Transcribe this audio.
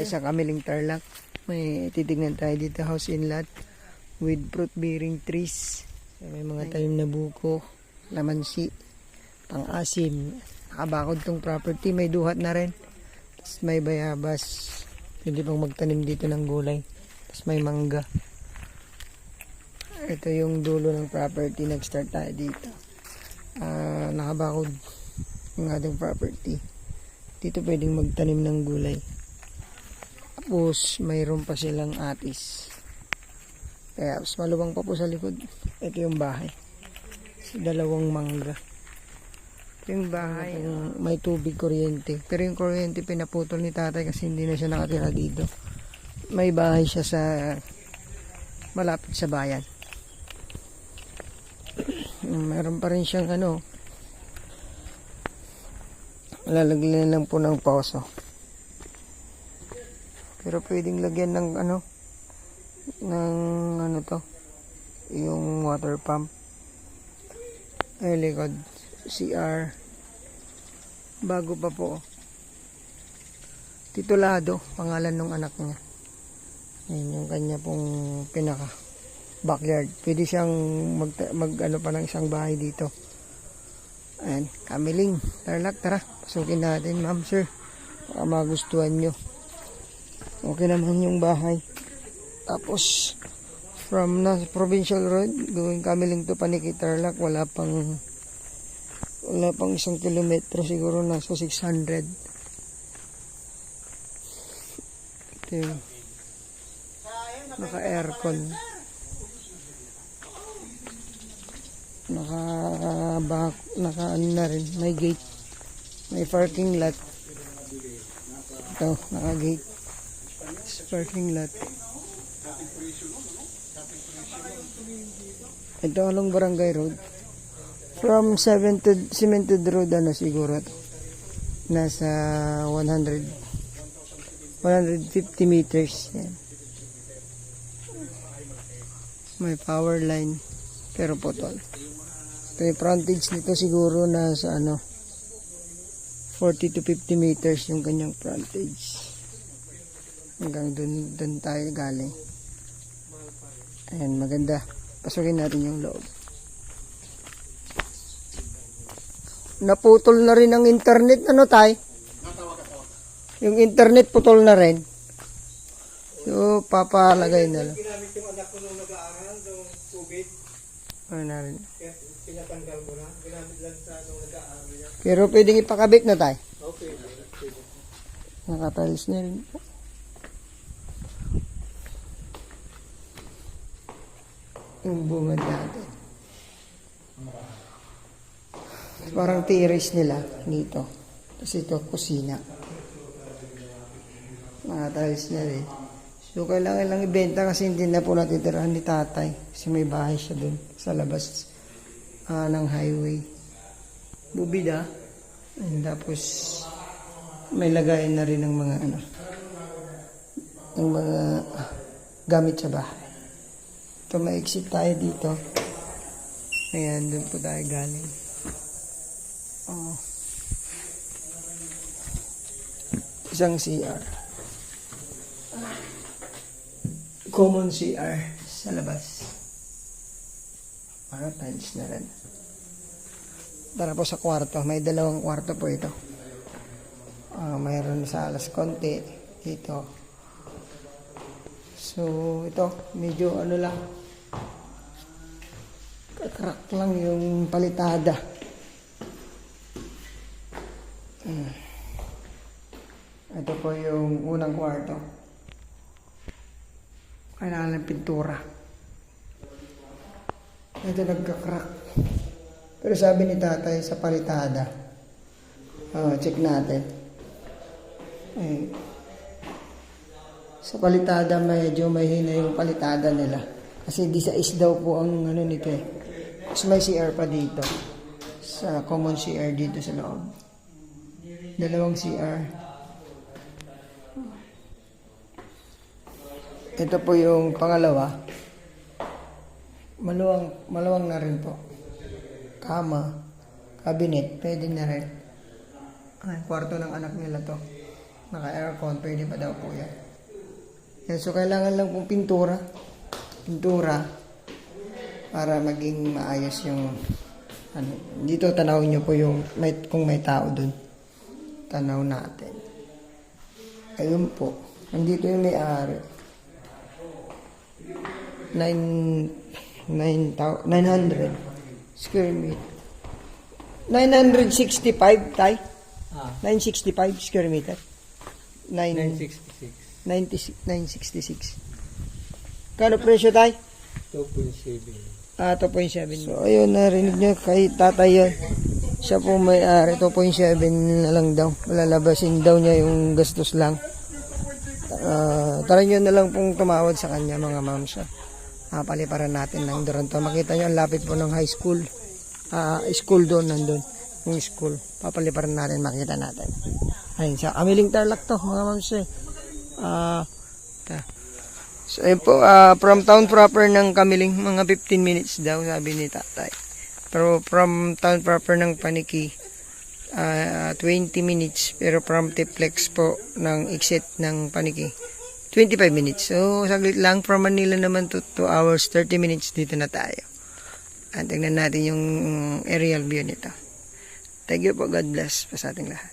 sa Kamiling Tarlac. May titignan tayo dito, house in lot with fruit bearing trees. May mga tanim na buko, lamansi, pang-asim. Nakabakod tong property, may duhat na rin. Tapos may bayabas. Pwede pang magtanim dito ng gulay. Tapos may mangga. Ito yung dulo ng property. Nag-start tayo dito. Nakabakod yung ating property. Dito pwedeng magtanim ng gulay. Tapos mayroon pa silang atis. Kaya mas maluwang pa po sa likod. Ito yung bahay. Dalawang mangga. Ito yung bahay. May tubig, kuryente. Pero yung kuryente pinaputol ni tatay kasi hindi na siya nakatira dito. May bahay siya sa malapit sa bayan. Meron pa rin siyang lalagyan lang po ng poso. Pero pwedeng lagyan ng yung water pump. Ay likod, CR. Bago pa po. Titulado, pangalan ng anak niya. Yan yung kanya pong pinaka backyard. Pwede siyang pa ng isang bahay dito. Ayan, Kamiling Tarlac, tara, pasukin natin, ma'am, sir. Baka magustuhan nyo. Okay naman yung bahay. Tapos from Provincial Road going Kamiling to Paniki Tarlac, wala pang 1 kilometro, siguro nasa 600. Ito yung naka aircon, naka na rin, may gate, may parking lot. Ito, naka gate, parking lot. Ito along Barangay Road from cemented road, siguro to nasa 150 meters. Yan. May power line pero putol. Ito yung frontage nito, siguro nasa 40 to 50 meters yung kanyang frontage. Hanggang dun tayo galing. Ayan, maganda. Pasukin natin yung loob. Naputol na rin ang internet, tay? Yung internet putol na rin. So, papalagay na lang. Ginamit yung anak ko nung nag-aaral, nung tubig. Ano na rin. Pinatanggal ko na. Ginamit lang sa nung nag-aaral niya. Pero pwedeng ipakabit na, tay? Okay. Nakatalis na rin. Yung bungad natin. Parang terrace nila dito. Kasi ito, kusina. Nakatalis na rin. So, kailangan lang ibenta kasi hindi na po natitirahan ni tatay. Kasi may bahay siya dun sa labas ng highway. Bubida. And tapos, may lagayan na rin ng mga ng mga gamit sa bahay. Ito, ma-exit tayo dito. Ayan, dun po tayo galing. Isang CR. Common CR sa labas. Para tiles na rin. Tara po sa kwarto. May 2 kwarto po ito. Mayroon sa alas konti dito. So, ito, medyo lang. Kakrak lang yung palitada. Ito po yung unang kwarto. Kailangan ng pintura. Ito nagkakrak. Pero sabi ni tatay sa palitada. Check natin. Sa palitada medyo mahina yung palitada nila. Kasi di sa daw po ang nito eh. Tapos may CR pa dito. Sa common CR dito sa loob. 2 CR. Ito po yung pangalawa. Maluwang na rin po. Kama, cabinet, pwede na rin. Ay, kwarto ng anak nila to. Naka-aircon, pwede pa daw po yan. Yan, so kailangan lang pong pintura para maging maayos yung ano. Dito tanawin nyo po yung kung may tao dun. Tanaw natin. Ayun po. Nandito yung may-ari. 900 square meter. 965, tay? 965 square meter. 966. 966. Kano presyo, tay? 2.7. 2.7. So, ayun, narinig nyo kay tatay yun. Siya po may-ari, 2.7 na lang daw. Malalabasin daw niya yung gastos lang. Tara nyo na lang pong tumawad sa kanya, mga mams. Paliparan natin ng Duranto. Makita nyo, ang lapit po ng high school. School doon, nandun. Yung school. Papaliparan natin, makita natin. Ayun, sa Amiling Tarlac to, mga mams. So, ayun po, from town proper ng Kamiling, mga 15 minutes daw, sabi ni tatay. Pero from town proper ng Paniki, 20 minutes. Pero from Tiplex po, ng exit ng Paniki, 25 minutes. So, saglit lang. From Manila naman to 2 hours, 30 minutes, dito na tayo. Tingnan natin yung aerial view nito. Thank you po. God bless pa sa ating lahat.